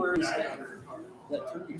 where is that turkey?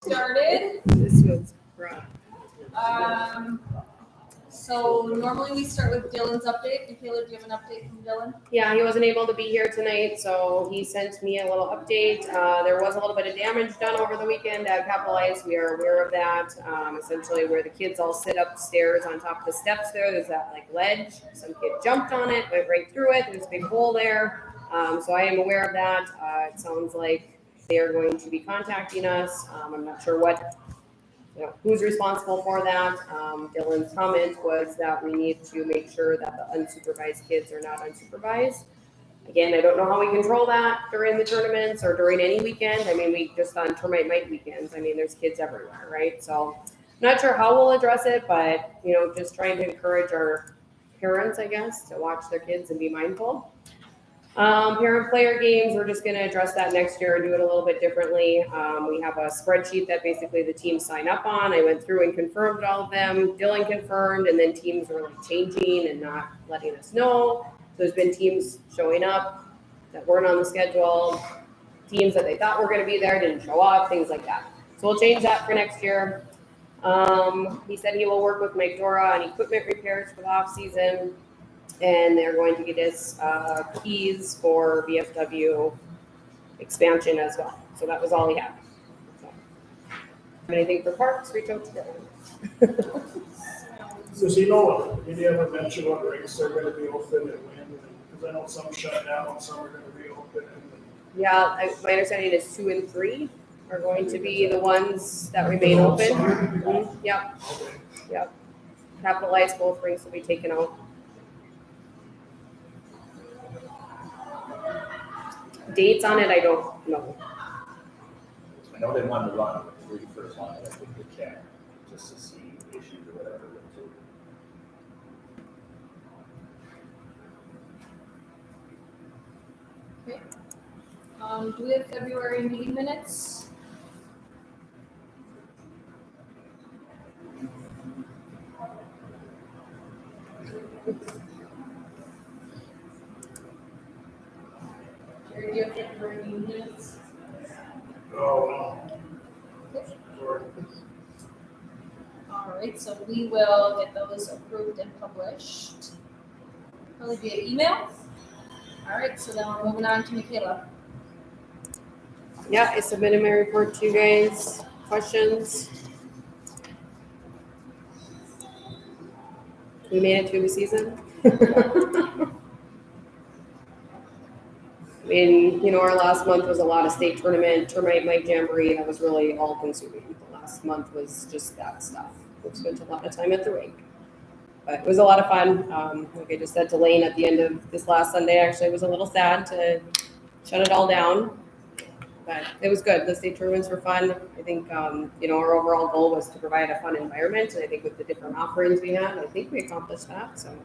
Started. This was rough. So normally we start with Dylan's update. Michaela, do you have an update from Dylan? Yeah, he wasn't able to be here tonight, so he sent me a little update. There was a little bit of damage done over the weekend at Capitol Ice. We are aware of that. Essentially, where the kids all sit upstairs on top of the steps there's that like ledge. Some kid jumped on it, went right through it. There's a big hole there. So I am aware of that. It sounds like they are going to be contacting us. I'm not sure who's responsible for that. Dylan's comment was that we need to make sure that the unsupervised kids are not unsupervised. Again, I don't know how we control that during the tournaments or during any weekend. I mean, we just on termite night weekends. I mean, there's kids everywhere, right? So I'm not sure how we'll address it, but, just trying to encourage our parents, I guess, to watch their kids and be mindful. Parent player games, we're just going to address that next year and do it a little bit differently. We have a spreadsheet that basically the teams sign up on. I went through and confirmed all of them. Dylan confirmed, and then teams were like changing and not letting us know. So there's been teams showing up that weren't on the schedule, teams that they thought were going to be there didn't show up, things like that. So we'll change that for next year. He said he will work with Mike Dora on equipment repairs for the off season. And they're going to get us keys for VFW expansion as well. So that was all he had. So, anything for parks, reach out to Dylan. Does he know, did he ever mention what rinks they're going to be open and when? Because I know some shut down, some are going to be open. Yeah, my understanding is 2 and 3 are going to be the ones that remain open. Mm-hmm. Yep. Okay. Yep. Capitol Ice, both rinks will be taken out. Dates on it, I don't know. I know they wanted to run the 31st one, I think they can, just to see issues or whatever. Okay. Do we have February meeting minutes? Jerry, do you have February meeting minutes? Oh, well. All right, so we will get those approved and published. Probably via email. All right, so then we're moving on to Michaela. Yeah, I submitted my report to you guys. Questions? We made it through the season. I mean, our last month was a lot of state tournament, termite mite jamboree. That was really all consuming. The last month was just that stuff. We spent a lot of time at the rink. But it was a lot of fun. Like I just said to Lane at the end of this last Sunday, actually, it was a little sad to shut it all down. But it was good. The state tournaments were fun. I think, our overall goal was to provide a fun environment. And I think with the different offerings we had, I think we accomplished that. So.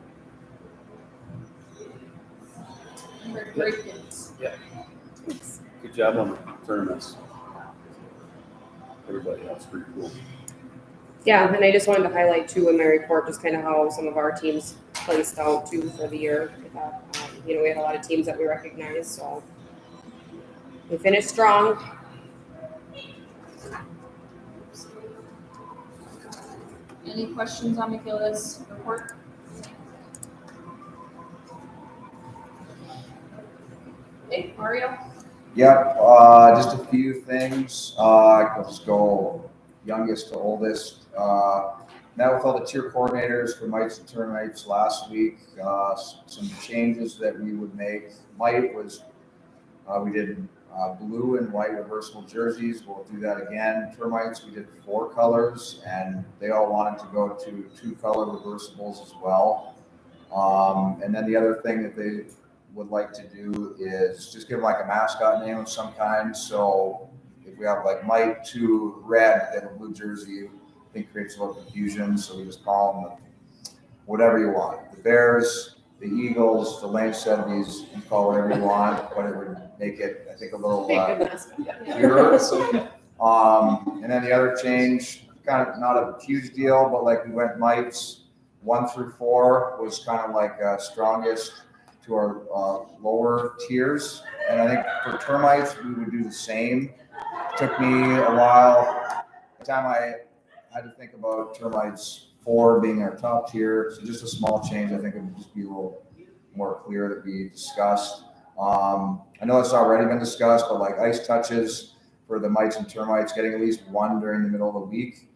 Great kids. Good job on the tournaments. Everybody else pretty cool. Yeah, and I just wanted to highlight too in my report just kind of how some of our teams placed out too for the year. I thought, we had a lot of teams that we recognized, so we finished strong. Any questions on Michaela's report? Hey, Mario? Yep, just a few things. I'll just go youngest to oldest. Met with all the tier coordinators for mites and termites last week. Some changes that we would make. Mite was, we did blue and white reversible jerseys. We'll do that again. Termites, we did 4 colors, and they all wanted to go to 2 color reversibles as well. And then the other thing that they would like to do is just give like a mascot name of some kind. So if we have like Mike to red and a blue jersey, I think creates a little confusion. So we just call them whatever you want. The Bears, the Eagles, the Lane 70s, you call whatever you want, but it would make it, I think, a little clearer. And then the other change, kind of not a huge deal, but like we went mites 1 through 4 was kind of like strongest to our lower tiers. And I think for termites, we would do the same. It took me a while. The time I had to think about termites 4 being our top tier. So just a small change. I think it would just be a little more clear that we discussed. I know it's already been discussed, but like ice touches for the mites and termites, getting at least 1 during the middle of the week.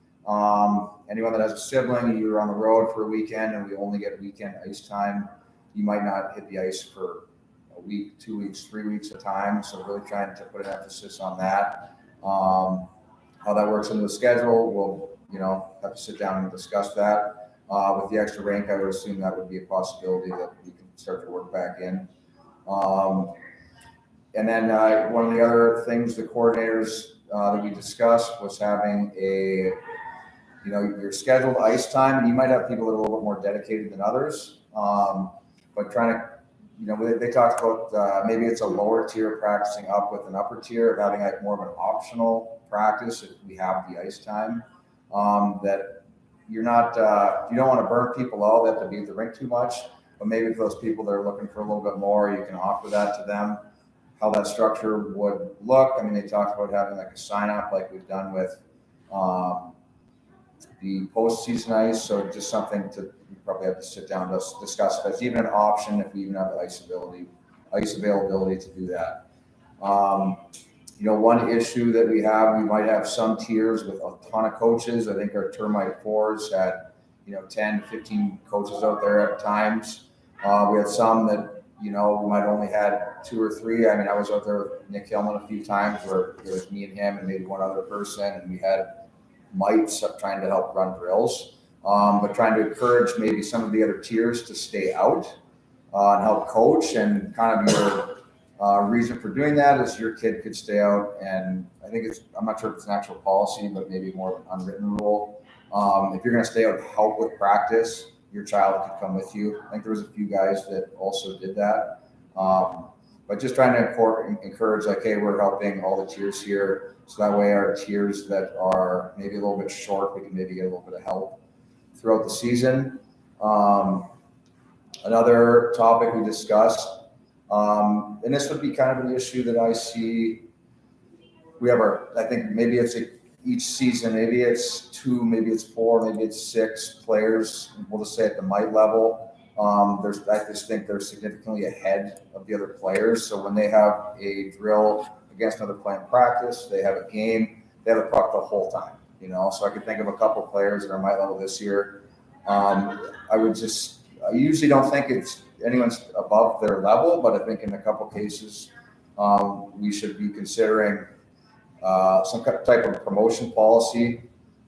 Anyone that has a sibling, you're on the road for a weekend and we only get weekend ice time, you might not hit the ice for a week, 2 weeks, 3 weeks at a time. So really trying to put an emphasis on that. How that works into the schedule, we'll have to sit down and discuss that. With the extra rank, I would assume that would be a possibility that we can start to work back in. And then one of the other things the coordinators that we discussed was having your scheduled ice time, and you might have people that are a little bit more dedicated than others. But trying to, they talked about maybe it's a lower tier practicing up with an upper tier of having like more of an optional practice if we have the ice time. That you're not, you don't want to burn people out. They have to be at the rink too much. But maybe for those people that are looking for a little bit more, you can offer that to them. How that structure would look. I mean, they talked about having like a sign up like we've done with the postseason ice. So just something we probably have to sit down to discuss. But it's even an option if we even have the ice availability to do that. One issue that we might have some tiers with a ton of coaches. I think our termite 4s had 10 to 15 coaches out there at times. We had some that we might only had 2 or 3. I mean, I was out there with Nick Hillman a few times where it was me and him and maybe one other person, and we had mites trying to help run drills, but trying to encourage maybe some of the other tiers to stay out and help coach. And kind of your reason for doing that is your kid could stay out. And I think I'm not sure if it's an actual policy, but maybe more of an unwritten rule. If you're going to stay out and help with practice, your child could come with you. I think there was a few guys that also did that. But just trying to encourage, like, hey, we're helping all the tiers here. So that way our tiers that are maybe a little bit short, we can maybe get a little bit of help throughout the season. Another topic we discussed, and this would be kind of an issue that I see. We have I think maybe it's each season, maybe it's 2, maybe it's 4, maybe it's 6 players. We'll just say at the mite level I just think they're significantly ahead of the other players. So when they have a drill against another player in practice, they have a game, they have the puck the whole time, you know? So I could think of a couple players that are my level this year. I usually don't think it's anyone's above their level, but I think in a couple cases, we should be considering some type of promotion policy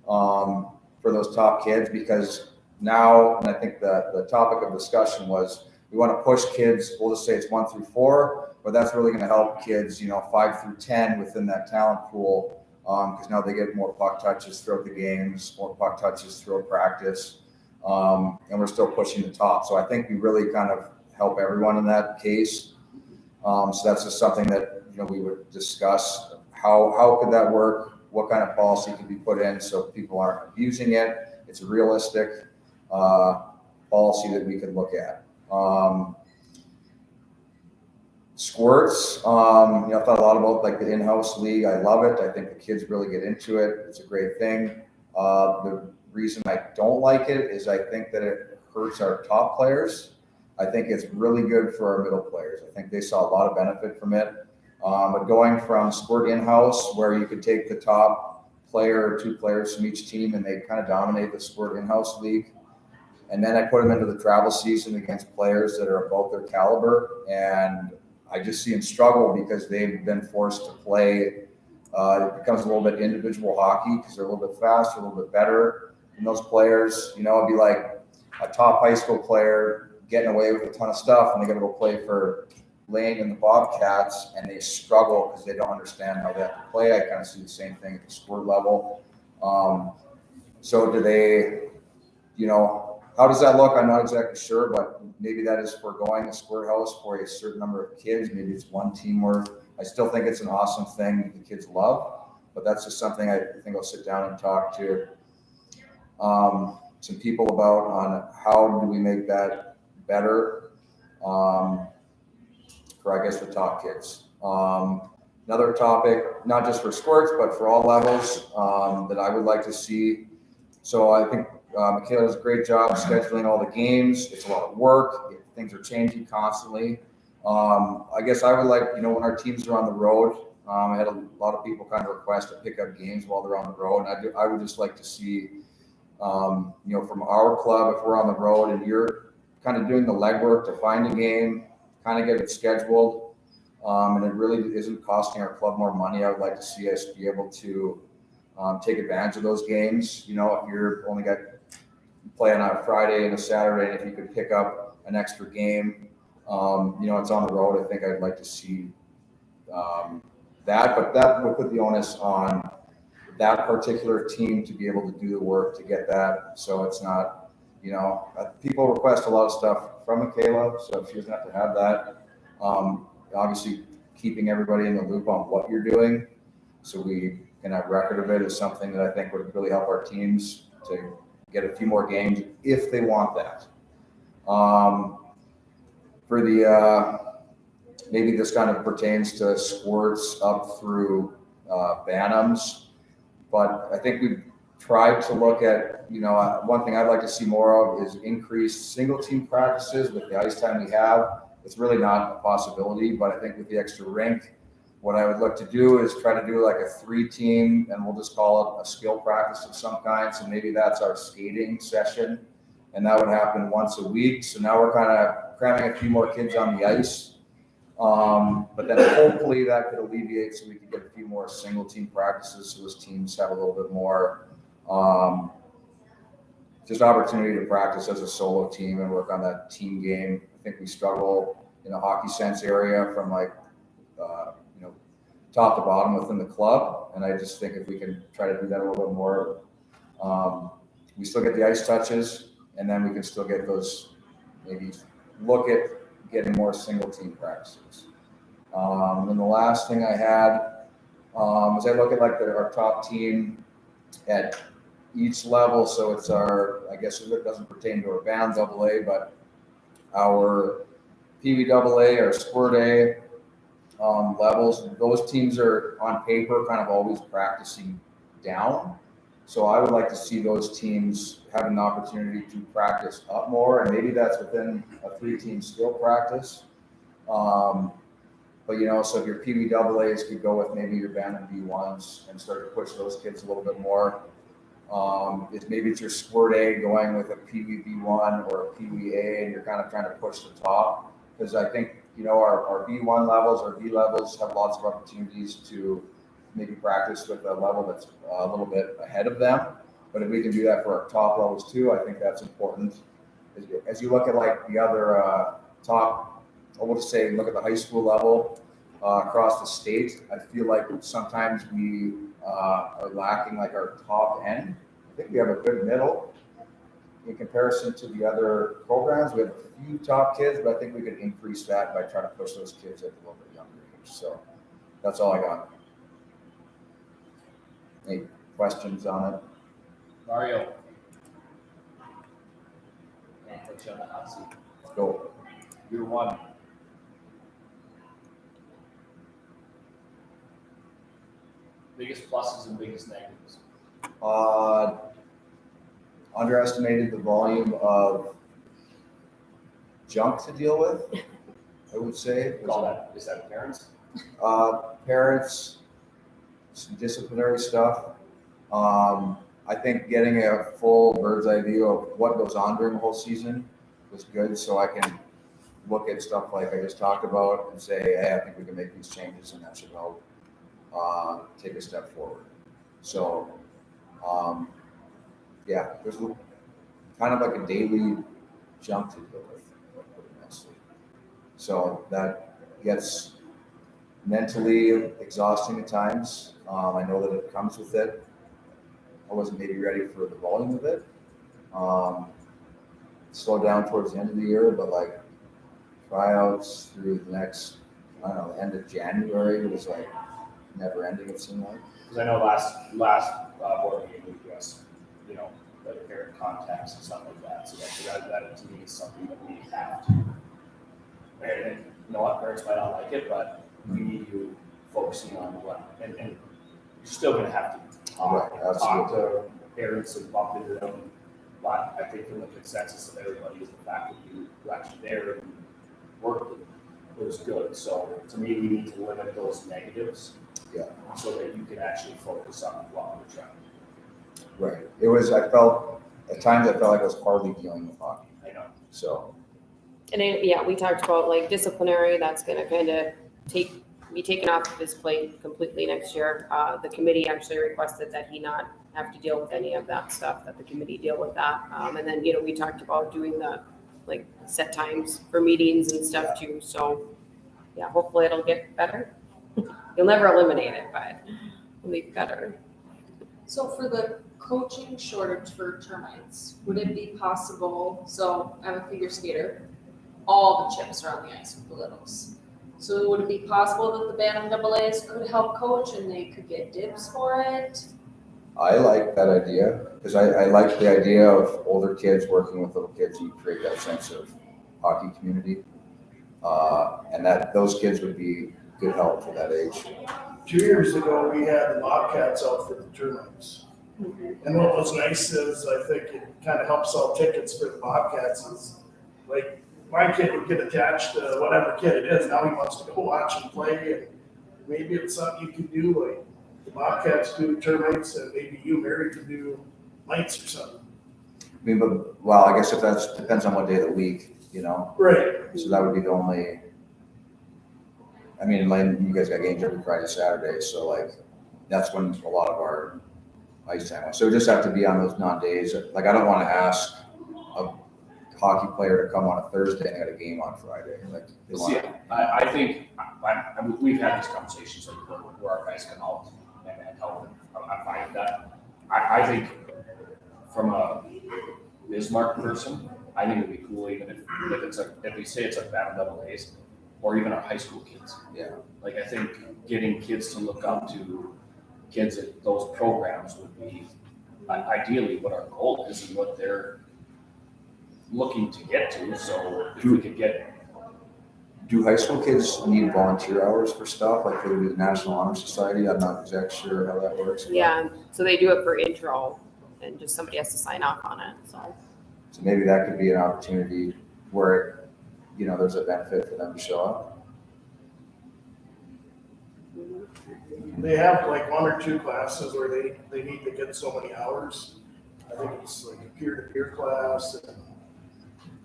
for those top kids, because now, and I think the topic of discussion was, we want to push kids, we'll just say it's 1 through 4, but that's really going to help kids, 5 through 10 within that talent pool, because now they get more puck touches throughout the games, more puck touches throughout practice, and we're still pushing the top. So I think we really kind of help everyone in that case. So that's just something that we would discuss. How could that work? What kind of policy could be put in so people aren't abusing it? It's a realistic policy that we could look at. Squirts, I thought a lot about like the in-house league. I love it. I think the kids really get into it. It's a great thing. The reason I don't like it is I think that it hurts our top players. I think it's really good for our middle players. I think they saw a lot of benefit from it. But going from squirt in-house, where you could take the top player or 2 players from each team and they kind of dominate the squirt in-house league, and then I put them into the travel season against players that are above their caliber, and I just see them struggle because they've been forced to play. It becomes a little bit individual hockey because they're a little bit faster, a little bit better than those players. It'd be like a top high school player getting away with a ton of stuff, and they got to go play for Lane and the Bobcats, and they struggle because they don't understand how they have to play. I kind of see the same thing at the sport level. So do they, how does that look? I'm not exactly sure, but maybe that is foregoing the squirt house for a certain number of kids. Maybe it's one team worth. I still think it's an awesome thing that the kids love, but that's just something I think I'll sit down and talk to some people about on how do we make that better for, I guess, the top kids. Another topic, not just for squirts, but for all levels, that I would like to see. So I think Michaela does a great job scheduling all the games. It's a lot of work. Things are changing constantly. I guess I would like, when our teams are on the road, I had a lot of people kind of request to pick up games while they're on the road. And I would just like to see, from our club, if we're on the road and you're kind of doing the legwork to find a game, kind of get it scheduled, and it really isn't costing our club more money. I would like to see us be able to take advantage of those games. If you're only got play on a Friday and a Saturday, and if you could pick up an extra game, it's on the road. I think I'd like to see that, but that would put the onus on that particular team to be able to do the work to get that. So it's not, people request a lot of stuff from Michaela, so if she doesn't have to have that, obviously keeping everybody in the loop on what you're doing so we can have record of it is something that I think would really help our teams to get a few more games if they want that. For the, maybe this kind of pertains to squirts up through Bantams, but I think we've tried to look at, one thing I'd like to see more of is increased single team practices with the ice time we have. It's really not a possibility, but I think with the extra rink, what I would look to do is try to do like a 3-team, and we'll just call it a skill practice of some kind. So maybe that's our skating session, and that would happen once a week. So now we're kind of cramming a few more kids on the ice. But then hopefully that could alleviate so we could get a few more single team practices so those teams have a little bit more just opportunity to practice as a solo team and work on that team game. I think we struggle in a hockey sense area from top to bottom within the club. And I just think if we can try to do that a little bit more, we still get the ice touches, and then we can still get those, maybe look at getting more single team practices. And then the last thing I had was I look at our top team at each level. So it's I guess it doesn't pertain to our band AA, but our Pee Wee AA, our Squirt A levels. Those teams are on paper kind of always practicing down. So I would like to see those teams have an opportunity to practice up more, and maybe that's within a 3-team skill practice. But so if your PBAAs could go with maybe your band and B1s and start to push those kids a little bit more. If maybe it's your squirt A going with a PB1 or a PBA, and you're kind of trying to push the top, because I think our B1 levels, our B levels have lots of opportunities to maybe practice with a level that's a little bit ahead of them. But if we can do that for our top levels too, I think that's important. As you look at like the other top, I will just say, look at the high school level across the state. I feel like sometimes we are lacking like our top end. I think we have a good middle in comparison to the other programs. We have a few top kids, but I think we could increase that by trying to push those kids at a little bit younger age. So that's all I got. Any questions on it? Mario. Man, put you on the hot seat. Go. Year one. Biggest pluses and biggest negatives. Underestimated the volume of junk to deal with, I would say. Call that, is that parents? Parents, some disciplinary stuff. I think getting a full bird's eye view of what goes on during the whole season was good, so I can look at stuff like I just talked about and say, hey, I think we can make these changes and that should help take a step forward. So, yeah, there's kind of like a daily jump to deal with, put it nicely. So that gets mentally exhausting at times. I know that it comes with it. I wasn't maybe ready for the volume of it. Slowed down towards the end of the year, but like tryouts through the next, I don't know, the end of January was like never ending, it seemed like. Because I know last board meeting we addressed, the parent contacts and stuff like that. So that to me is something that we have to. And you know what, parents might not like it, but we need you focusing on what, and you're still going to have to talk to parents and bump into them. But I think from the consensus of everybody is the fact that you were actually there and worked was good. So to me, we need to limit those negatives. Yeah. So that you can actually focus on what we're trying. Right. It was, at times I felt like I was hardly dealing with hockey. I know. So. And then, yeah, we talked about like disciplinary, that's gonna kind of be taken off of his plate completely next year. The committee actually requested that he not have to deal with any of that stuff, that the committee deal with that. And then, we talked about doing the like set times for meetings and stuff too. So yeah, hopefully it'll get better. You'll never eliminate it, but it'll be better. So for the coaching shortage for termites, would it be possible, so I'm a figure skater, all the chips are on the ice with the littles. So would it be possible that the Bantam AA's could help coach and they could get dibs for it? I like that idea because I like the idea of older kids working with little kids. You create that sense of hockey community, and that those kids would be good help for that age. 2 years ago, we had the Bobcats out for the tournaments. And what was nice is, I think it kind of helps sell tickets for the Bobcats is, like, my kid would get attached to whatever kid it is. Now he wants to go watch and play, and maybe it's something you can do, like the Bobcats do tournaments, and maybe you, Mary, can do nights or something. I mean, but, well, I guess if that's depends on what day of the week, Right. So that would be the only. I mean, like, you guys got games every Friday, Saturday, so like that's when a lot of our ice time was. So we just have to be on those non-days. Like I don't want to ask a hockey player to come on a Thursday and have a game on Friday. Like they See, want. I think we've had these conversations like where our guys come out and help them. I'm fine with that. I think from a Bismarck person, I think it'd be cool even if we say it's like Bantam AA's or even our high school kids. Yeah. Like I think getting kids to look up to kids at those programs would be ideally what our goal is and what they're looking to get to. So if we could get Do high school kids need volunteer hours for stuff like they do the National Honor Society? I'm not exactly sure how that works. Yeah, so they do it for intro and just somebody has to sign off on it, so. So maybe that could be an opportunity where, there's a benefit for them to show up. They have like one or two classes where they need to get so many hours. I think it's like a peer-to-peer class, and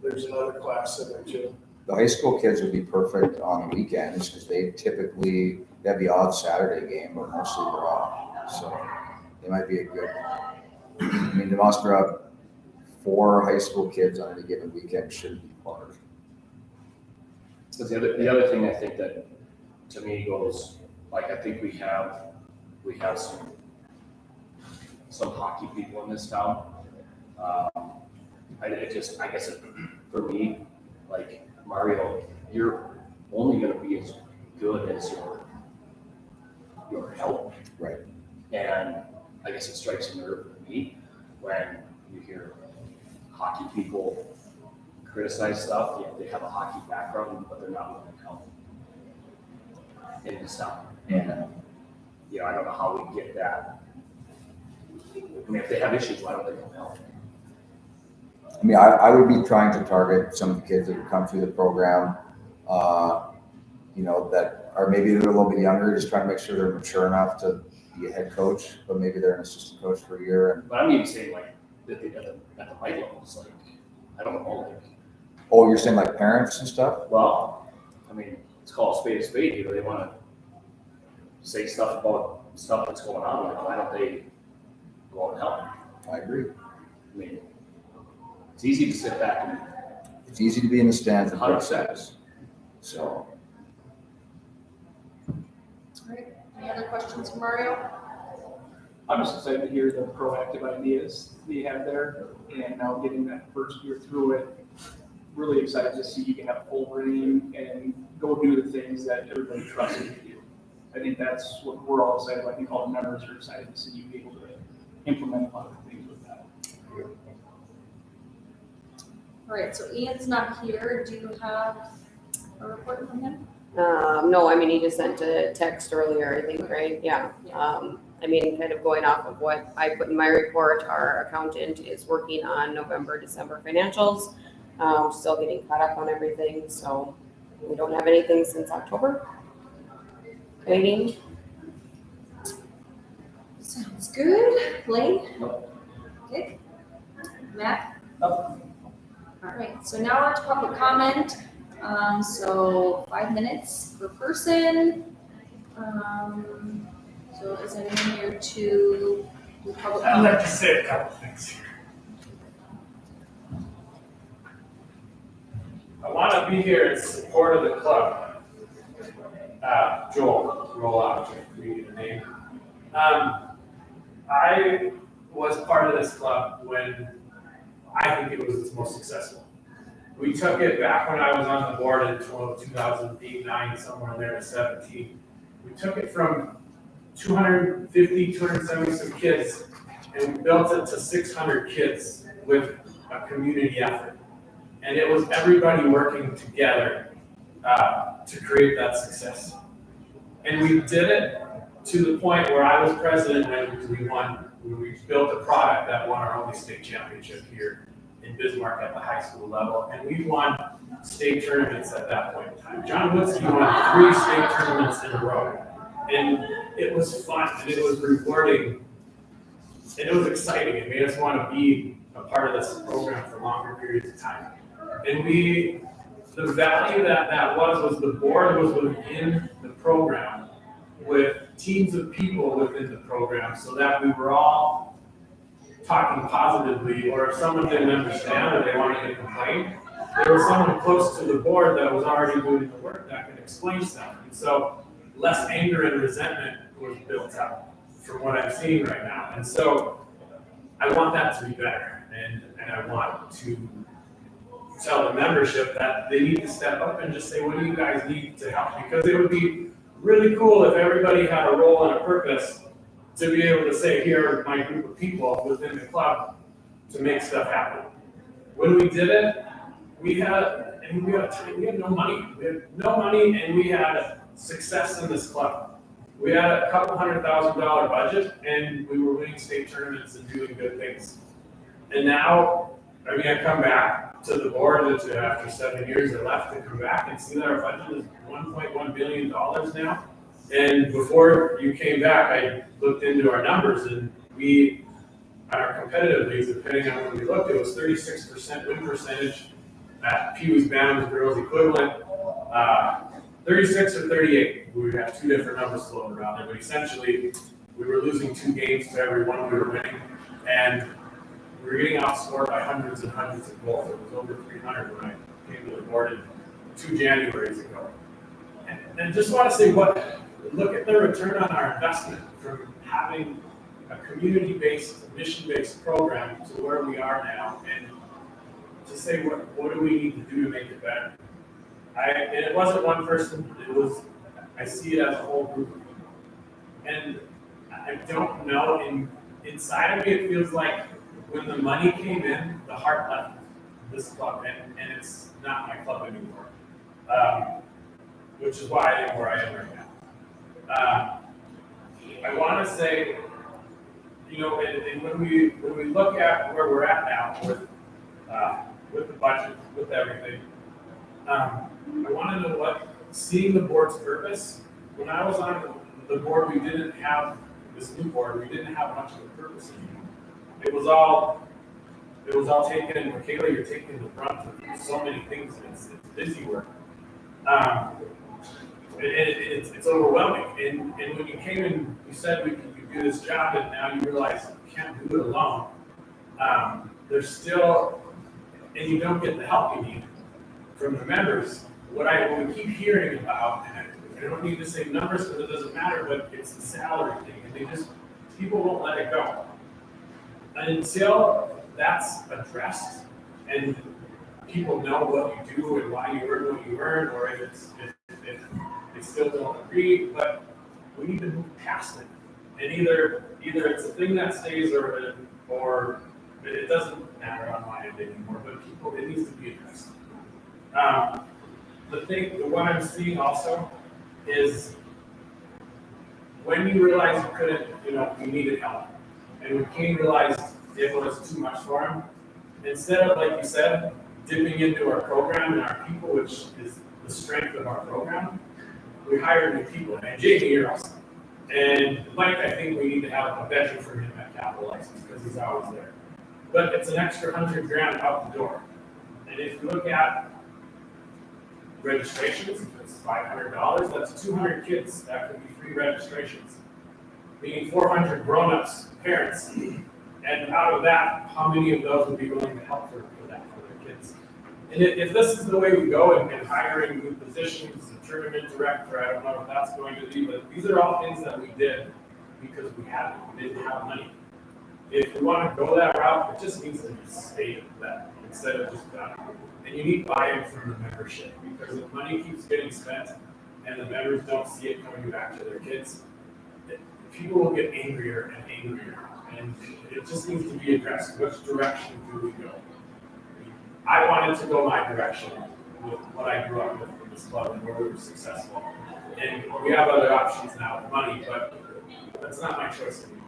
there's another class in there too. The high school kids would be perfect on the weekends because they have the odd Saturday game, but mostly they're off. So they might be a good, to muster up 4 high school kids on any given weekend shouldn't be hard. So the other thing I think that to me goes, like, I think we have some hockey people in this town. For me, like, Mario, you're only gonna be as good as your help. Right. And I guess it strikes a nerve with me when you hear hockey people criticize stuff. They have a hockey background, but they're not willing to help in this town. And I don't know how we get that. I mean, if they have issues, why don't they come help? I would be trying to target some of the kids that have come through the program, that are maybe a little bit younger, just trying to make sure they're mature enough to be a head coach, but maybe they're an assistant coach for a year. But I'm even saying, like, at the right levels, like, I don't know, like. Oh, you're saying like parents and stuff? Well, I mean, it's called a spade. They want to say stuff about stuff that's going on. Like, why don't they go out and help? I agree. I mean, it's easy to sit back and. It's easy to be in the stands and 100%. So. All right, any other questions for Mario? I'm just excited to hear the proactive ideas that you have there, and now getting that first year through it. Really excited to see you can have full reign and go do the things that everybody trusts you to do. I think that's what we're all excited about. I think all the members are excited to see you be able to implement a lot of things with that. All right, so Ian's not here. Do you have a report from him? No, he just sent a text earlier, I think, right? Yeah. Kind of going off of what I put in my report, our accountant is working on November, December financials. Still getting caught up on everything, so we don't have anything since October. Waiting. Sounds good. Blaine? Nope. Okay. Matt? Nope. All right, so now on to public comment. So 5 minutes per person. So is anyone here to do public I'd comment? like to say a couple things here. I want to be here in support of the club. Joel, roll out, read the name. I was part of this club when I think it was its most successful. We took it back when I was on the board in 2008, 9, somewhere in there to 17. We took it from 250, 270 some kids, and we built it to 600 kids with a community effort. And it was everybody working together to create that success. And we did it to the point where I was president when we built a product that won our only state championship here in Bismarck at the high school level. And we won state tournaments at that point in time. John Woodsky won 3 state tournaments in a row. And it was fun, and it was rewarding, and it was exciting. It made us want to be a part of this program for longer periods of time. And the value that was the board was within the program with teams of people within the program so that we were all talking positively, or if someone didn't understand or they wanted to complain, there was someone close to the board that was already doing the work that could explain stuff. And so less anger and resentment was built up from what I'm seeing right now. And so I want that to be better. And I want to tell the membership that they need to step up and just say, what do you guys need to help? Because it would be really cool if everybody had a role and a purpose to be able to say, here are my group of people within the club to make stuff happen. When we did it, we had no money. We had no money, and we had success in this club. We had a couple $100,000 budget, and we were winning state tournaments and doing good things. And now, I come back to the board after 7 years I left to come back and see that our budget is $1.1 billion now. And before you came back, I looked into our numbers, and we, on our competitive leagues, depending on when we looked, it was 36% win percentage at Pee Wee's Bound girls equivalent, 36 or 38. We would have two different numbers floating around there, but essentially we were losing 2 games to every one we were winning, and we were getting outscored by hundreds and hundreds of goals. It was over 300 when I came to the board 2 Januaries ago. And just want to say look at the return on our investment from having a community-based, mission-based program to where we are now, and to say what do we need to do to make it better. And it wasn't one person, I see it as a whole group. And I don't know, inside of me it feels like when the money came in, the heart left this club, and it's not my club anymore. Which is why I am where I am right now. I want to say, and when we look at where we're at now with the budget, with everything, I want to know seeing the board's purpose. When I was on the board, we didn't have this new board. We didn't have much of a purpose anymore. It was all taken, and Michaela, you're taking the brunt of so many things. It's busy work. It's overwhelming. And when you came in, you said we could do this job, and now you realize you can't do it alone. There's still, and you don't get the help you need from the members. What we keep hearing about, and I don't need to say numbers because it doesn't matter, but it's the salary thing, and people won't let it go. And until that's addressed, and people know what you do and why you earn what you earn, or if they still don't agree, but we need to move past it. And either it's a thing that stays, or it doesn't matter on my end anymore, but it needs to be addressed. The one I'm seeing also is when you realize you couldn't, you needed help, and when King realized it was too much for him, instead of, like you said, dipping into our program and our people, which is the strength of our program, we hired new people. And Jamie, you're awesome. And Mike, I think we need to have a veteran for him at Capital License because he's always there. But it's an extra $100,000 out the door. And if you look at registrations, if it's $500, that's 200 kids that could be free registrations, meaning 400 grown-ups, parents. And out of that, how many of those would be willing to help for their kids? And if this is the way we go in hiring new positions, a tournament director, I don't know if that's going to be, but these are all things that we did because we didn't have money. If we want to go that route, it just needs to be stated that instead of just done. And you need buy-in from the membership, because if money keeps getting spent and the members don't see it coming back to their kids, people will get angrier and angrier. And it just needs to be addressed. Which direction do we go? I wanted to go my direction with what I grew up with in this club and where we were successful. And we have other options now with money, but that's not my choice anymore.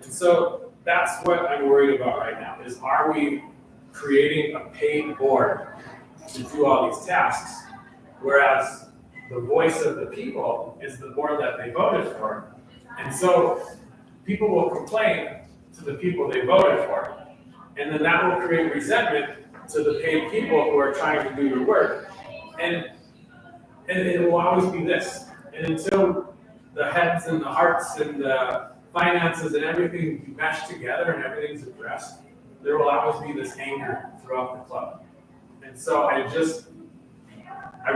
And so that's what I'm worried about right now, is are we creating a paid board to do all these tasks, whereas the voice of the people is the board that they voted for. And so people will complain to the people they voted for, and then that will create resentment to the paid people who are trying to do your work. And it will always be this. And until the heads and the hearts and the finances and everything mesh together and everything's addressed, there will always be this anger throughout the club. And so I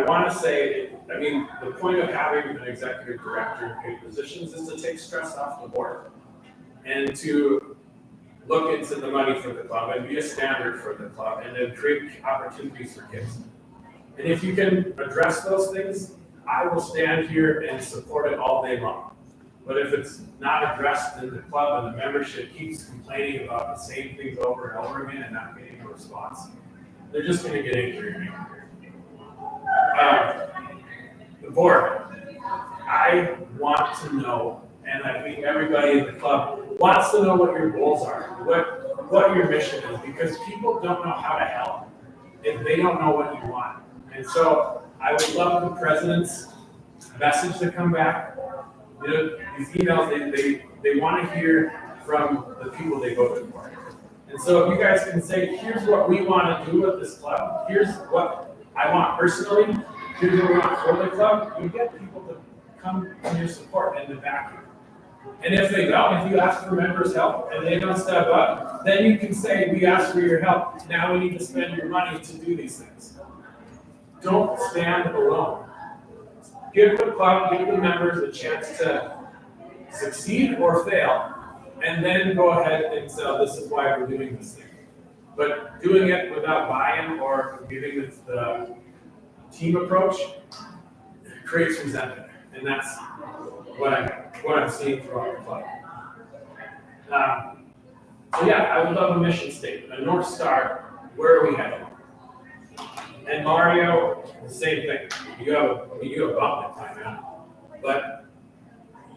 want to say, the point of having an executive director in paid positions is to take stress off the board and to look into the money for the club and be a standard for the club and then create opportunities for kids. And if you can address those things, I will stand here and support it all day long. But if it's not addressed in the club and the membership keeps complaining about the same things over and over again and not getting a response, they're just gonna get angrier and angrier. The board, I want to know, and I think everybody in the club wants to know what your goals are, what your mission is, because people don't know how to help if they don't know what you want. And so I would love the president's message to come back. You know, these emails, they want to hear from the people they voted for. And so if you guys can say, here's what we want to do with this club, here's what I want personally, here's what we want for the club, you get people to come to your support and to back you. And if they don't, if you ask for members' help and they don't step up, then you can say, we asked for your help, now we need to spend your money to do these things. Don't stand alone. Give the club, give the members a chance to succeed or fail, and then go ahead and say, this is why we're doing this thing. But doing it without buy-in or giving it the team approach creates resentment, and that's what I'm seeing throughout the club. So yeah, I would love a mission statement, a North Star. Where are we headed? And Mario, the same thing. You have a bump in time now, but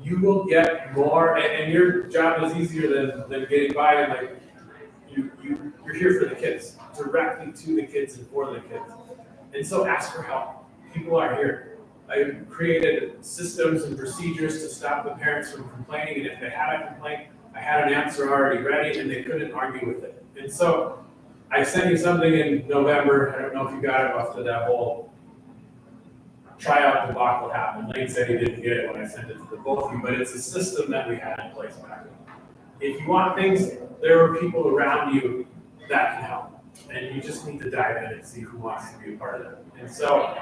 you will get more, and your job is easier than getting by. And like you're here for the kids, directly to the kids and for the kids. And so ask for help. People are here. I created systems and procedures to stop the parents from complaining, and if they had a complaint, I had an answer already ready, and they couldn't argue with it. And so I sent you something in November. I don't know if you got it after that whole tryout debacle happened. Lane said he didn't get it when I sent it to the both of you, but it's a system that we had in place back then. If you want things, there are people around you that can help, and you just need to dive in and see who wants to be a part of it. And so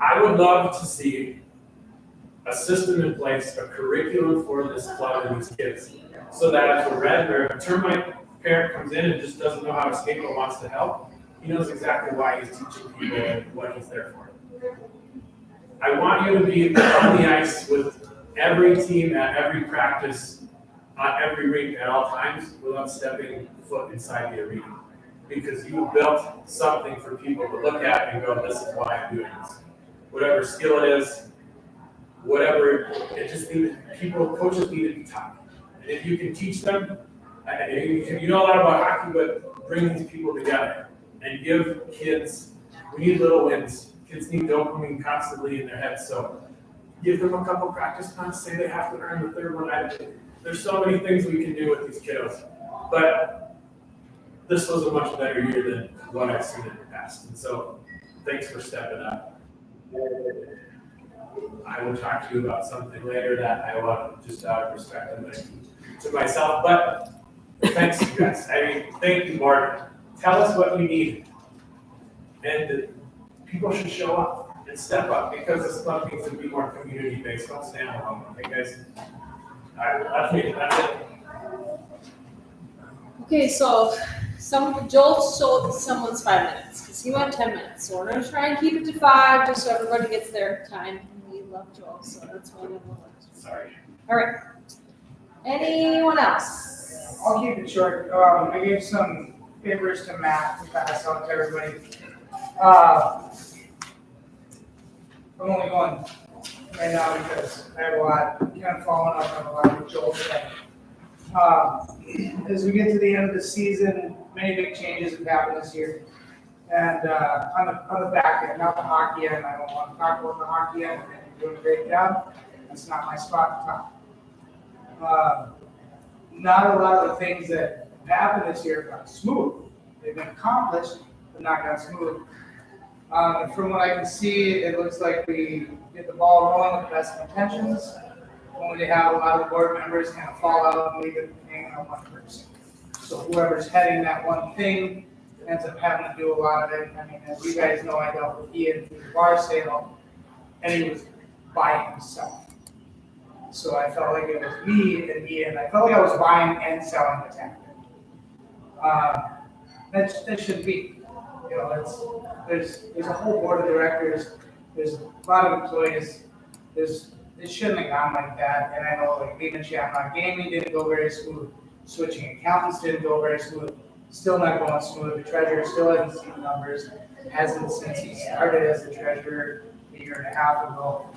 I would love to see a system in place, a curriculum for this club and these kids, so that if a termite parent comes in and just doesn't know how to skate but wants to help, he knows exactly why he's teaching people and what he's there for. I want you to be on the ice with every team at every practice, on every rink at all times, without stepping foot inside the arena. Because you built something for people to look at and go, this is why I'm doing this. Whatever skill it is, whatever, it just needs, coaches need to be taught. And if you can teach them, you know a lot about hockey, but bring these people together and give kids, we need little wins. Kids need dopamine constantly in their heads, so give them a couple practice months, say they have to earn the third one. There's so many things we can do with these kiddos, but this was a much better year than what I've seen in the past, and so thanks for stepping up. I will talk to you about something later that I want just out of respect to myself, but thanks you guys. I mean, thank you, Mark. Tell us what you need, and people should show up and step up, because this club needs to be more community-based. Don't stand alone, okay, guys? That's it. Okay, so Joel stole someone's 5 minutes, because he went 10 minutes, so we're gonna try and keep it to 5, just so everybody gets their time. We love Joel, so that's why we love it. Sorry. All right. Anyone else? I'll keep it short. I gave some papers to Matt to pass out to everybody. I'm only going right now because I have a lot, kind of following up on a lot of Joel said. As we get to the end of the season, many big changes have happened this year. And on the back end, not the hockey end, I don't want to talk about the hockey end, you're doing a great job. That's not my spot to talk. Not a lot of the things that happened this year got smooth. They've been accomplished, but not got smooth. From what I can see, it looks like we get the ball rolling with the best of intentions. Only have a lot of the board members kind of fall out and leave it hanging on one person. So whoever's heading that one thing ends up having to do a lot of it. I mean, as you guys know, I dealt with Ian through the bar sale, and he was by himself. So I felt like it was me and Ian. I felt like I was buying and selling the tactic. That shouldn't be. You know, there's a whole board of directors. There's a lot of employees. It shouldn't have gone like that. And I know, like, leaving Shamrock Gaming didn't go very smooth. Switching accountants didn't go very smooth. Still not going smooth. The treasurer still hasn't seen numbers, hasn't since he started as the treasurer a year and a half ago.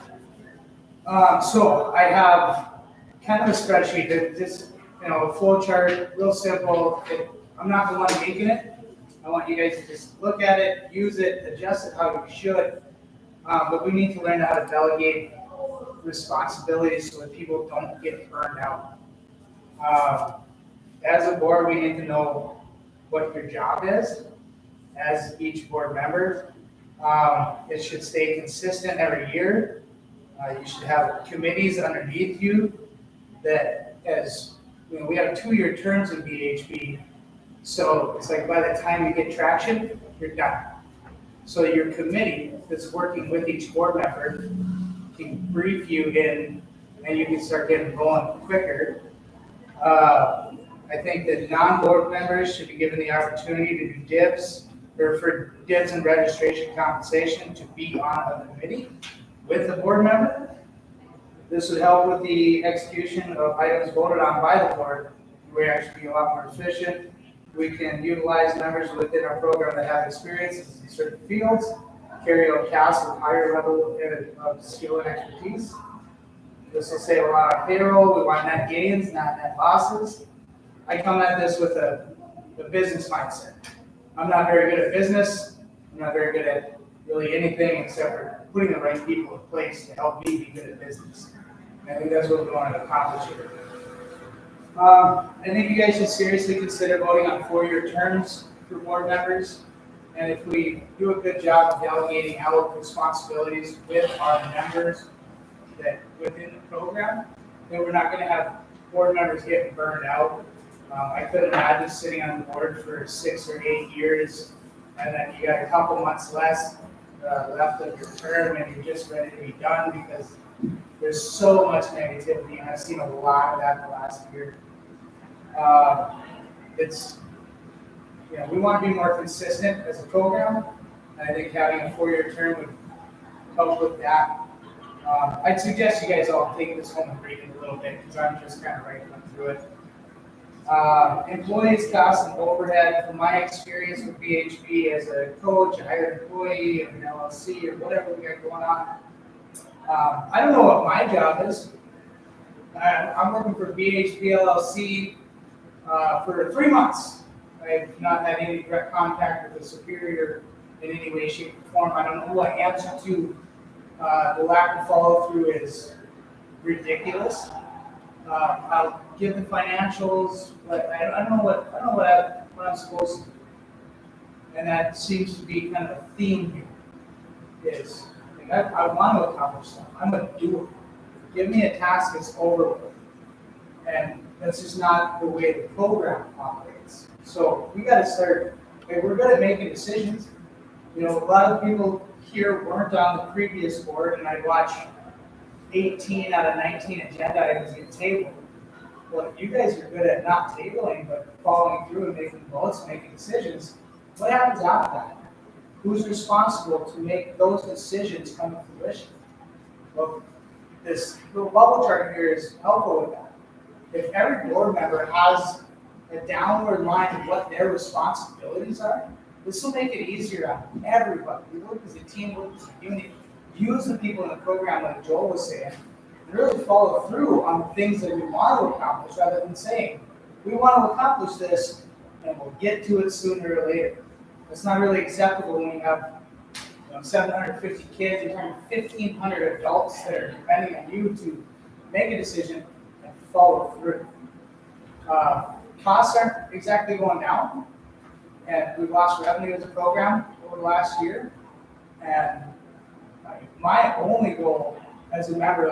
So I have kind of a spreadsheet that just, a flow chart, real simple. I'm not the one making it. I want you guys to just look at it, use it, adjust it how you should. But we need to learn how to delegate responsibilities so that people don't get burned out. As a board, we need to know what your job is as each board member. It should stay consistent every year. You should have committees underneath you that, as we have 2-year terms in BHB, so it's like by the time you get traction, you're done. So your committee that's working with each board member can brief you in, and you can start getting going quicker. I think that non-board members should be given the opportunity to do dibs, or for dibs and registration compensation to be on a committee with a board member. This would help with the execution of items voted on by the board. We're actually be a lot more efficient. We can utilize members within our program that have experience in certain fields, carry out tasks with higher level of skill and expertise. This will save a lot on payroll. We want net gains, not net losses. I come at this with a business mindset. I'm not very good at business. I'm not very good at really anything except for putting the right people in place to help me be good at business. And I think that's what we want to accomplish here. I think you guys should seriously consider voting on 4-year terms for board members. And if we do a good job of delegating out responsibilities with our members that within the program, then we're not going to have board members getting burned out. I couldn't imagine sitting on the board for 6 or 8 years, and then you got a couple months left of your term, and you're just ready to be done because there's so much negativity, and I've seen a lot of that in the last year. We want to be more consistent as a program, and I think having a 4-year term would help with that. I'd suggest you guys all take this home and read it a little bit because I'm just kind of writing through it. Employees, costs, and overhead. From my experience with BHB as a coach, a hired employee, of an LLC, or whatever we got going on, I don't know what my job is. I'm working for BHB LLC for 3 months. I've not had any direct contact with a superior in any way, shape, or form. I don't know what answer to. The lack of follow through is ridiculous. I'll give the financials, but I don't know what I'm supposed to do. And that seems to be kind of a theme here. Is I want to accomplish something. I'm going to do it. Give me a task that's over with. And that's just not the way the program operates. So we got to start. We're good at making decisions. A lot of people here weren't on the previous board, and I watch 18 out of 19 agenda items get tabled. Well, if you guys are good at not tabling, but following through and making votes, making decisions, what happens after that? Who's responsible to make those decisions come to fruition? Well, this little bubble chart here is helpful with that. If every board member has a downward line of what their responsibilities are, this will make it easier on everybody. We work as a team, work as a unit. Use the people in the program, like Joel was saying, and really follow through on the things that we want to accomplish rather than saying, we want to accomplish this and we'll get to it sooner or later. It's not really acceptable when you have 750 kids, you're talking 1,500 adults that are depending on you to make a decision and follow through. Costs aren't exactly going down, and we've lost revenue as a program over the last year. And my only goal as a member,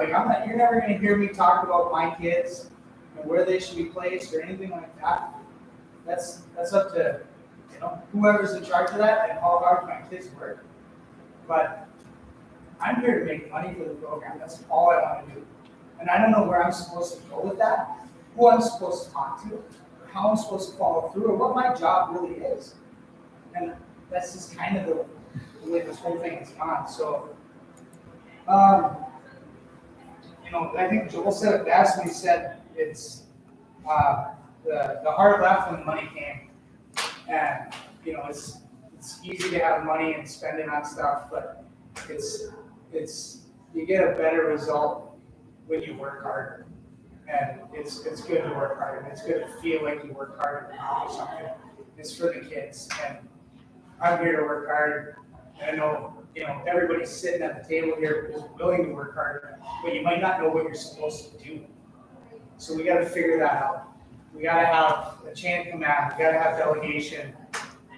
you're never going to hear me talk about my kids and where they should be placed or anything like that. That's up to whoever's in charge of that and how hard my kids work. But I'm here to make money for the program. That's all I want to do. And I don't know where I'm supposed to go with that, who I'm supposed to talk to, or how I'm supposed to follow through, or what my job really is. And that's just kind of the way this whole thing has gone. So, I think Joel said it best when he said it's the heart left when the money came. And, you know, it's easy to have money and spend it on stuff, but you get a better result when you work hard. And it's good to work hard, and it's good to feel like you work hard and accomplish something. It's for the kids, and I'm here to work hard. And I know, you know, everybody's sitting at the table here is willing to work hard, but you might not know what you're supposed to do. So we gotta figure that out. We gotta have a chain of command, we gotta have delegation,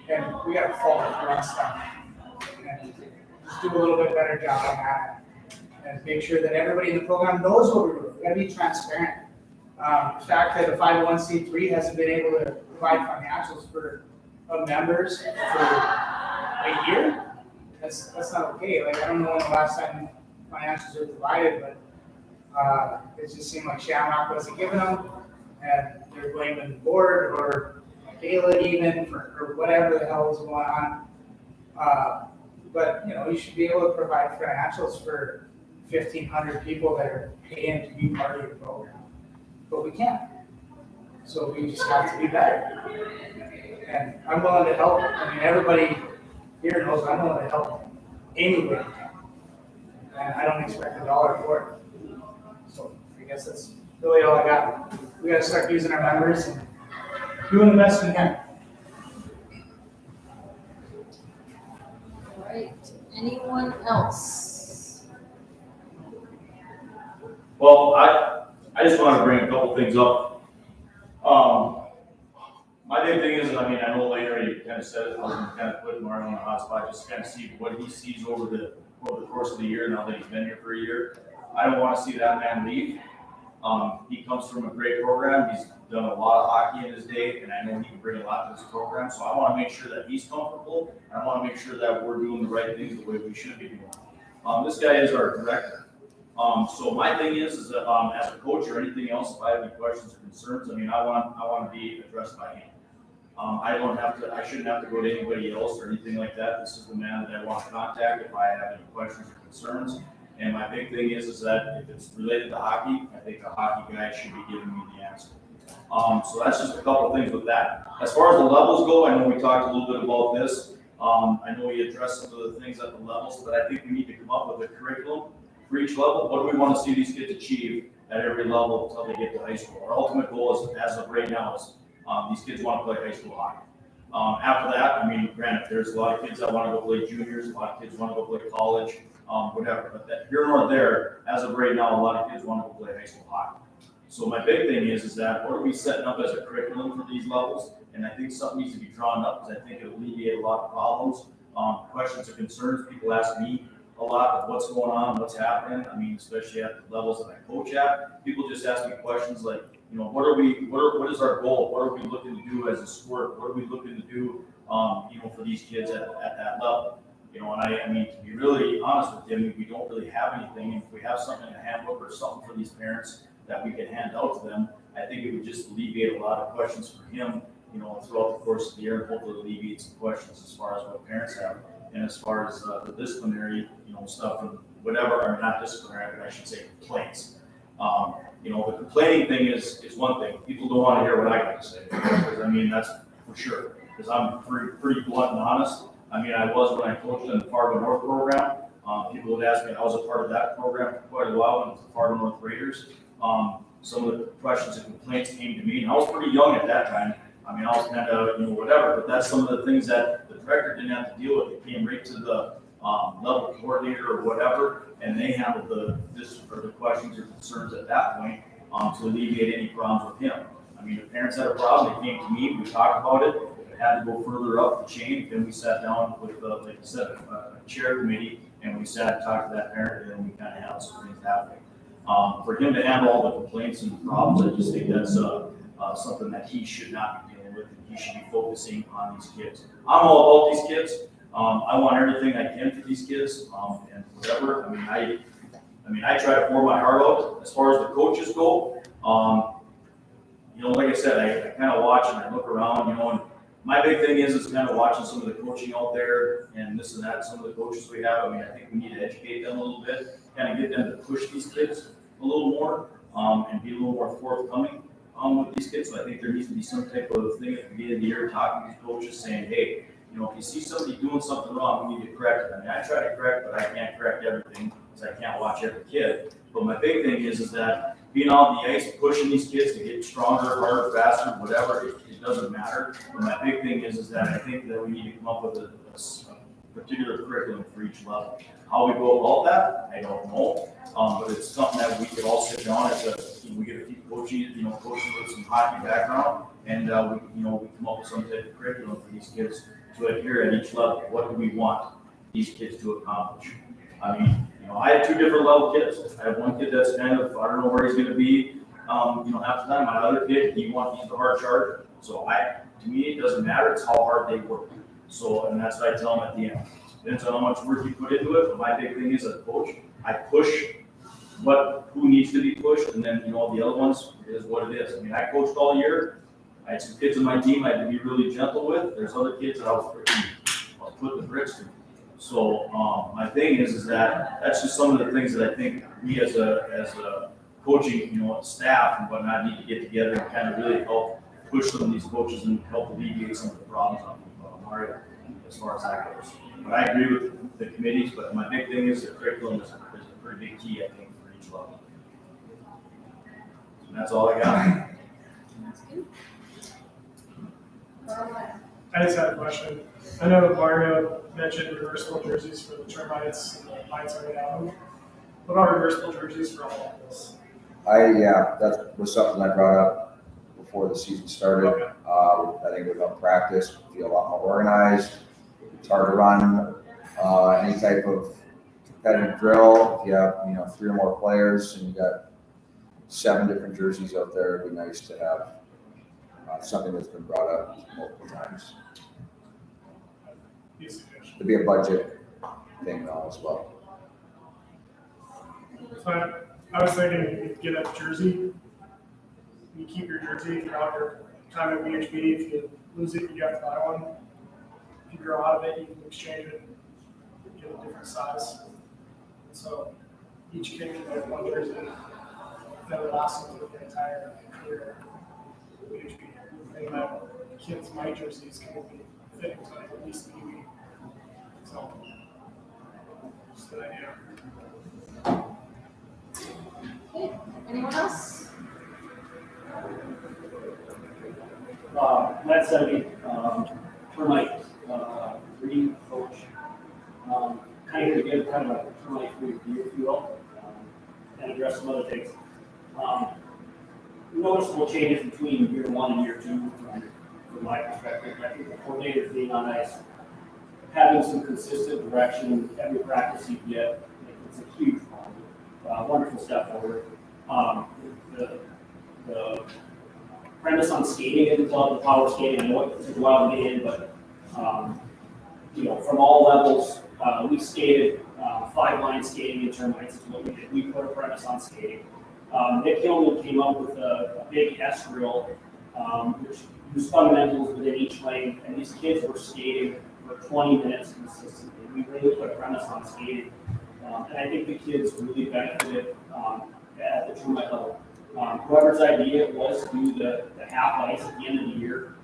and we gotta follow through on stuff. And just do a little bit better job on that. And make sure that everybody in the program knows what we're doing. We gotta be transparent. The fact that a 501c3 hasn't been able to provide financials for members for a year, that's not okay. Like, I don't know when the last time financials were provided, but it just seemed like Shamrock wasn't giving them, and they're blaming the board or Kayla even or whatever the hell was going on. But you know, you should be able to provide financials for 1,500 people that are paying to be part of your program, but we can't. So we just have to be better. And I'm willing to help. I mean, everybody here knows I'm willing to help any way I can. And I don't expect $1 for it. So I guess that's really all I got. We got to start using our members and doing the best we can. All right, anyone else? Well, I just want to bring a couple things up. My big thing is, I mean, I know later you kind of said it, I'm kind of putting Mario on the hot spot, just kind of see what he sees over the course of the year now that he's been here for a year. I don't want to see that man leave. He comes from a great program. He's done a lot of hockey in his day, and I know he can bring a lot to this program. So I want to make sure that he's comfortable. And I want to make sure that we're doing the right things the way we should be doing. This guy is our director. So my thing is that as a coach or anything else, if I have any questions or concerns, I mean, I want to be addressed by him. I shouldn't have to go to anybody else or anything like that. This is the man that I want to contact if I have any questions or concerns. And my big thing is that if it's related to hockey, I think a hockey guy should be giving me the answer. So that's just a couple things with that. As far as the levels go, I know we talked a little bit about this. I know we addressed some of the things at the levels, but I think we need to come up with a curriculum for each level. What do we want to see these kids achieve at every level until they get to high school? Our ultimate goal is, as of right now, is these kids want to play high school hockey. After that, I mean, granted, there's a lot of kids that want to go play juniors, a lot of kids want to go play college, whatever. But that here nor there, as of right now, a lot of kids want to go play high school hockey. So my big thing is that what are we setting up as a curriculum for these levels? And I think something needs to be drawn up because I think it'll alleviate a lot of problems, questions or concerns. People ask me a lot of what's going on, what's happening. I mean, especially at the levels that I coach at, people just ask me questions like, you know, what is our goal? What are we looking to do as a sport? What are we looking to do, you know, for these kids at that level? You know, and I mean, to be really honest with you, we don't really have anything. And if we have something in a handbook or something for these parents that we can hand out to them, I think it would just alleviate a lot of questions for him, you know, throughout the course of the year, and hopefully alleviate some questions as far as what parents have. And as far as the disciplinary, you know, stuff and whatever, I mean, not disciplinary, but I should say complaints. You know, the complaining thing is one thing. People don't want to hear what I got to say. Because, I mean, that's for sure. Because I'm pretty blunt and honest. I mean, I was when I coached in the Fargo North program. People would ask me, I was a part of that program for quite a while when it was the Fargo North Raiders. Some of the questions and complaints came to me, and I was pretty young at that time. I mean, I was kind of, you know, whatever, but that's some of the things that the director didn't have to deal with. It came right to the level coordinator or whatever, and they handled the questions or concerns at that point to alleviate any problems with him. I mean, if parents had a problem, they came to me, we talked about it. If it had to go further up the chain, then we sat down with, like I said, a chair committee, and we sat and talked to that parent, and then we kind of handled some things that way. For him to handle all the complaints and problems, I just think that's something that he should not be dealing with, and he should be focusing on these kids. I'm all about these kids. I want everything I can for these kids, and whatever. I mean, I try to pour my heart out. As far as the coaches go, you know, like I said, I kind of watch and I look around, you know, and my big thing is kind of watching some of the coaching out there and this and that. Some of the coaches we have, I mean, I think we need to educate them a little bit, kind of get them to push these kids a little more, and be a little more forthcoming. with these kids. So I think there needs to be some type of thing at the beginning of the year, talking to these coaches, saying, hey, you know, if you see somebody doing something wrong, we need to correct it. I mean, I try to correct, but I can't correct everything because I can't watch every kid. But my big thing is that being on the ice, pushing these kids to get stronger, harder, faster, whatever, it doesn't matter. But my big thing is that I think that we need to come up with a particular curriculum for each level. How we go about that, I don't know. But it's something that we could all sit down as we get a few coaches, coaching with some hockey background, and we come up with some type of curriculum for these kids to adhere at each level. What do we want these kids to accomplish? I mean, I had two different level kids. I have one kid that's kind of, I don't know where he's going to be, half the time. My other kid, he's the hard charger. So to me, it doesn't matter. It's how hard they work. So, and that's what I tell them at the end. Depends on how much work you put into it. But my big thing is, as a coach, I push who needs to be pushed, and then the other ones is what it is. I mean, I coached all year. I had some kids on my team I had to be really gentle with. There's other kids that I was putting the bricks to. So my thing is that that's just some of the things that I think we as a coaching staff and whatnot need to get together and kind of really help push some of these coaches and help alleviate some of the problems on Mario as far as that goes. But I agree with the committees, but my big thing is the curriculum is a pretty big key, I think, for each level. And that's all I got. That's good. I just had a question. I know that Mario mentioned reversible jerseys for the termites and the lights are down. What about reversible jerseys for all of this? That was something I brought up before the season started. Okay. I think it would help practice, feel a lot more organized. It's hard to run any type of competitive drill. If you have 3 or more players and you got 7 different jerseys out there, it'd be nice to have something that's been brought up multiple times. It'd be a budget thing though as well. So I was thinking if you get a jersey, you keep your jersey throughout your time at BHB. If you lose it, you have to buy one. If you grow out of it, you can exchange it and get a different size. So each kid can have one jersey that would last them for the entire career at BHB. And that kids' my jerseys can be fitting to at least the UE. So just an idea. Okay, anyone else? Matt Sevey, termite breeding coach. Kind of to give kind of a termite review, if you will, and address some other things. Noticeable changes between year 1 and year 2 from my perspective. I think the coordinators being on ice, having some consistent direction every practice you get, it's a huge wonderful step forward. The premise on skating at the club, the power skating, I know it took a while to get in, but from all levels, we skated 5-line skating in termites is what we did. We put a premise on skating. Nick Hillman came up with a big S drill, which used fundamentals within each lane, and these kids were skating for 20 minutes consistently. We really put a premise on skating, and I think the kids really benefited at the termite level. Whoever's idea it was to do the half ice at the end of the year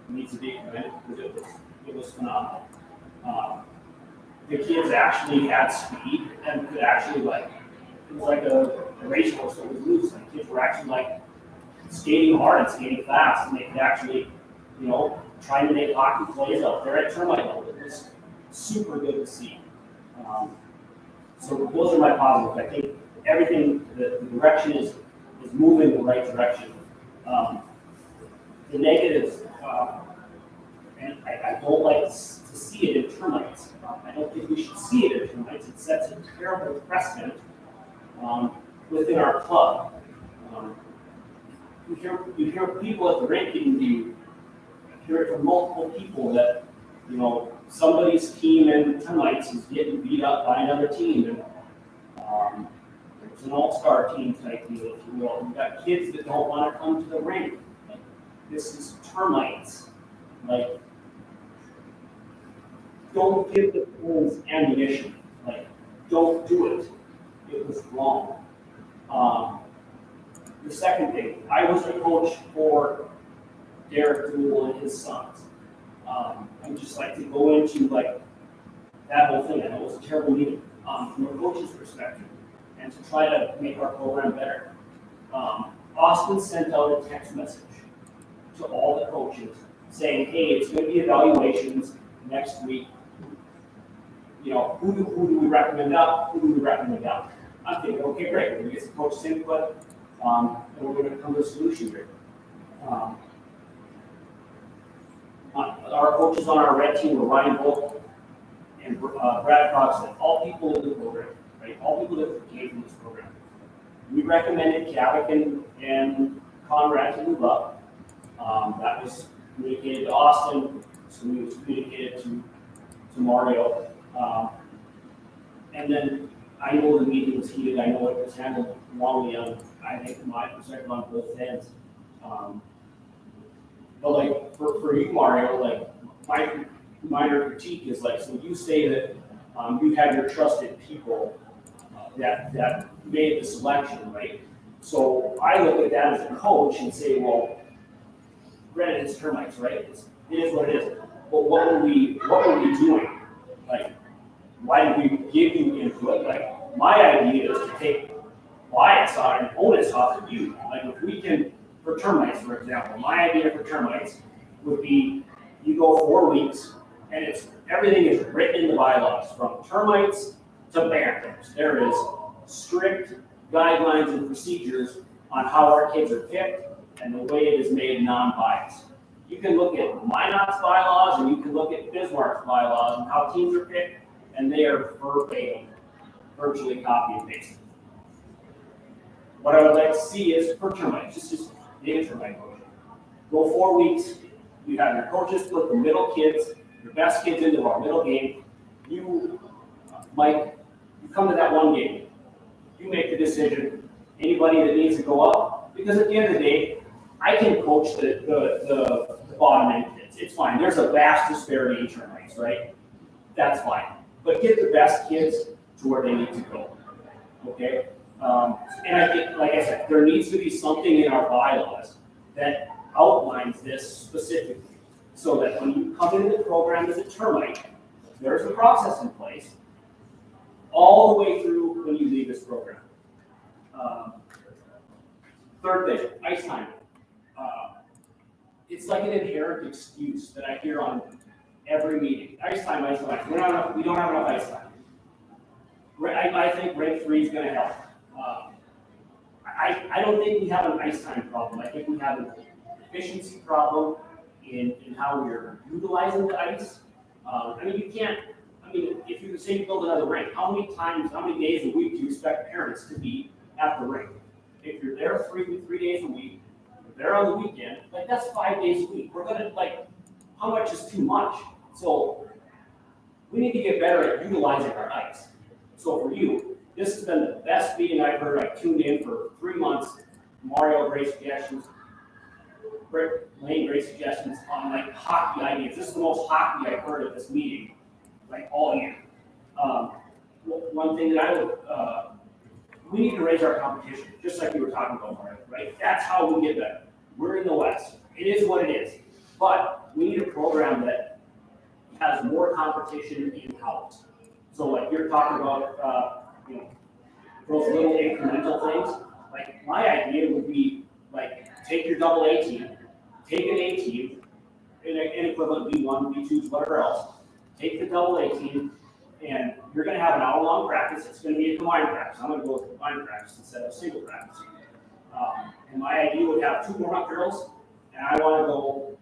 needs to be commended because it was phenomenal. The kids actually had speed and could actually it was like a racehorse that was loose. And kids were actually skating hard and skating fast, and they could actually, try to make hockey plays out there at termite level. It was super good to see. So those are my positives. I think everything, the direction is moving in the right direction. The negatives, and I don't like to see it in termites. I don't think we should see it in termites. It sets a terrible precedent within our club. You hear people at the rink getting you hear it from multiple people that somebody's team in termites is getting beat up by another team, and it's an all-star team type deal, if you will. You've got kids that don't want to come to the rink. This is termites. Don't give the fools ammunition. Don't do it. It was wrong. The second thing, I was a coach for Derek Dool and his sons. I would just like to go into like that whole thing. I know it was a terrible meeting from a coach's perspective, and to try to make our program better. Austin sent out a text message to all the coaches saying, "Hey, it's going to be evaluations next week. You know, who do we recommend up? Who do we recommend down?" I'm thinking, okay, great. We're going to get some coaches' input, and we're going to come to a solution here. Our coaches on our red team were Ryan Volk and Brad Croxton, all people in the program, right? All people that came from this program. We recommended Kavik and Conrad to move up. That was communicated to Austin, so we was communicated to Mario. And then I know the meeting was heated. I know it was handled wrongly on, I think, my perspective on both ends. But like for you, Mario, like my minor critique is like, so you say that you have your trusted people that made the selection, right? So I look at that as a coach and say, well, granted it's termites, right? It is what it is. But what were we doing? Like, why did we give you input? Like, my idea is to take bias out and onus off of you. Like, if we can, for termites, for example, my idea for termites would be you go 4 weeks and everything is written in the bylaws from termites to bantams. There is strict guidelines and procedures on how our kids are picked and the way it is made non-biased. You can look at Minot's bylaws and you can look at Bismarck's bylaws and how teams are picked, and they are verbatim, virtually copy and paste. What I would like to see is for termites, just the termite coach. Go 4 weeks, you have your coaches put the middle kids, your best kids into our middle game. You, Mike, you come to that one game. You make the decision, anybody that needs to go up, because at the end of the day, I can coach the bottom end kids. It's fine. There's a vast disparity in termites, right? That's fine. But get the best kids to where they need to go. Okay? And I think, like I said, there needs to be something in our bylaws that outlines this specifically, so that when you come into the program as a termite, there's a process in place all the way through when you leave this program. Third thing, ice time. It's like an inherent excuse that I hear on every meeting. Ice time, ice time. We don't have enough ice time. I think rank 3 is going to help. I don't think we have an ice time problem. I think we have an efficiency problem in how we're utilizing the ice. If you say you build another rink, how many days a week do you expect parents to be at the rink? If you're there 3 days a week, you're there on the weekend, like that's 5 days a week. We're gonna, like, how much is too much? So we need to get better at utilizing our ice. So for you, this has been the best meeting I've heard. I tuned in for 3 months. Mario, great suggestions. Lane, great suggestions on like hockey ideas. This is the most hockey I've heard at this meeting, like all year. One thing that I would, we need to raise our competition, just like we were talking about, Mario, right? That's how we get better. We're in the West. It is what it is. But we need a program that has more competition in-house. So like you're talking about, those little incremental things. Like my idea would be like take your double A team, take an A team, an equivalent B1, B2s, whatever else. Take the double A team, and you're going to have an hour-long practice. It's going to be a combined practice. I'm going to go with combined practice instead of single practice. And my idea would have 2 warm-up drills, and I want to go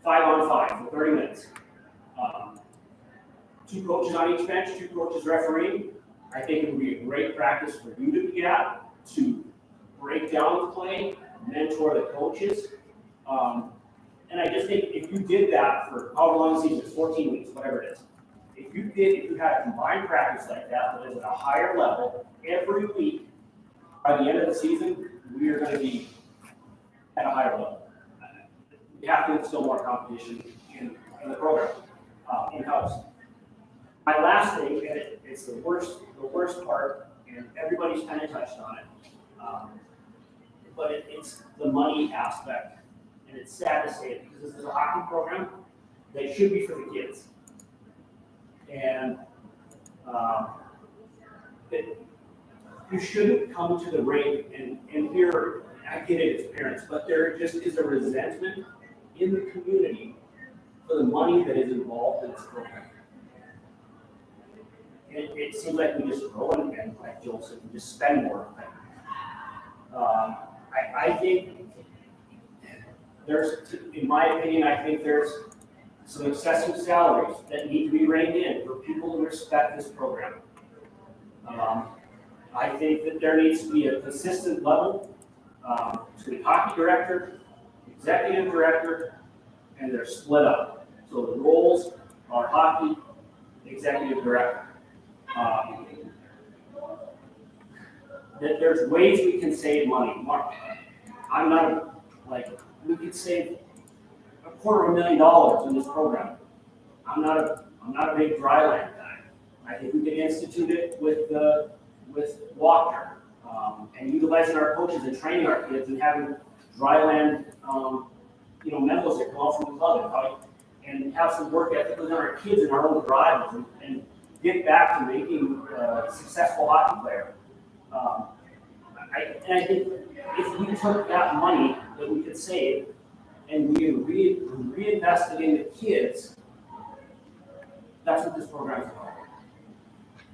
5-on-5 for 30 minutes. 2 coaches on each bench, 2 coaches refereeing. I think it would be a great practice for you to be at, to break down the play, mentor the coaches. And I just think if you did that for however long the season is, 14 weeks, whatever it is, if you had a combined practice like that is at a higher level every week, by the end of the season, we are going to be at a higher level. We have to instill more competition in the program, in-house. My last thing, and it's the worst part, and everybody's kind of touched on it. but it's the money aspect. And it's sad to say it, because this is a hockey program, they should be for the kids. And you shouldn't come to the rink and hear, I get it, it's parents, but there just is a resentment in the community for the money that is involved in this program. It seems like we just go and like Joel said, we just spend more. I think there's, in my opinion, I think there's some excessive salaries that need to be reined in for people to respect this program. I think that there needs to be a consistent level between hockey director, executive director, and they're split up. So the roles are hockey, executive director. That there's ways we can save money. I'm not we could save $250,000 in this program. I'm not a big dryland guy. I think we can institute it with Walker and utilizing our coaches and training our kids and having dryland members that come out from the club and have some work ethic within our kids in our own drivers and get back to making a successful hockey player. I think if we took that money that we could save and we reinvested in the kids, that's what this program is about.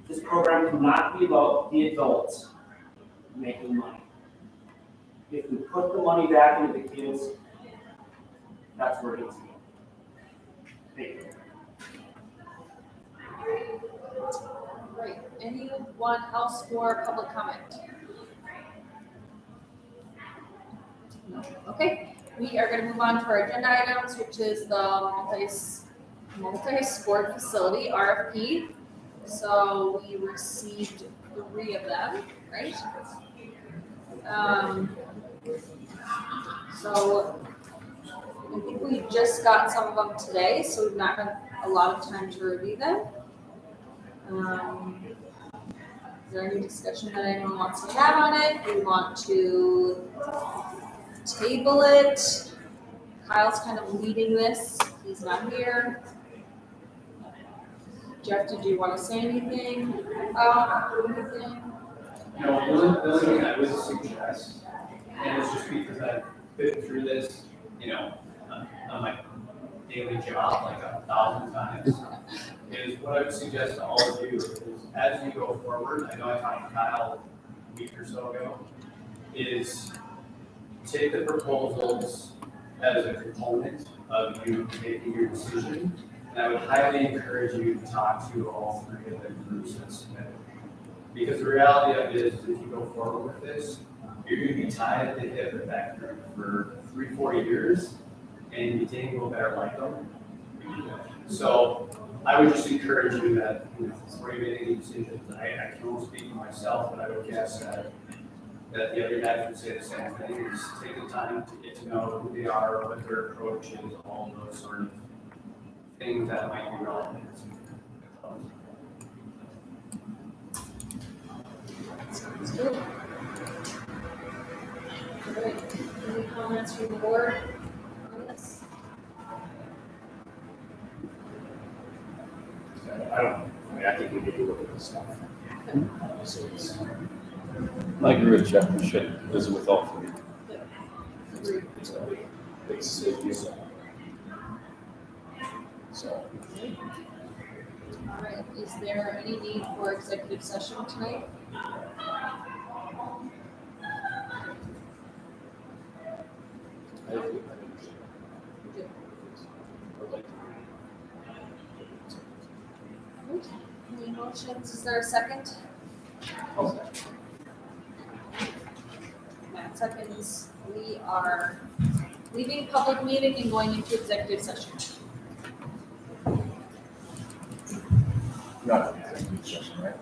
This program cannot be about the adults making money. If we put the money back into the kids, that's where it needs to go. Thank you. Right, anyone else for public comment? No, okay, we are gonna move on to our agenda items, which is the multi-sport facility RFP. So we received 3 of them, right? So I think we just got some of them today, so we've not had a lot of time to review them. Is there any discussion that anyone wants to have on it? We want to table it. Kyle's kind of leading this. He's not here. Jeff, did you want to say anything about anything? No, the only thing I would suggest, and it's just because I've been through this, on my daily job like 1,000 times, is what I would suggest to all of you is as you go forward, I know I talked to Kyle a week or so ago, is take the proposals as a component of you making your decision. And I would highly encourage you to talk to all 3 of the groups that submitted. Because the reality of it is, if you go forward with this, you're going to be tied at the hip with that group for 3-4 years, and you think you'll better like them. So I would just encourage you that before you make any decisions, I can only speak for myself, but I would guess that the other guys would say the same thing, is take the time to get to know who they are, what their approach is, all those sort of things that might be relevant. Sounds good. All right, any comments from the board on this? I don't know. I think we need to look at this stuff. I agree with Jeff, we should visit with all 3. Agreed. It's a big safety. So. All right, is there any need for executive session tonight? Any motions? Is there a second? Matt seconds. We are leaving public meeting and going into executive session. Not executive session, right?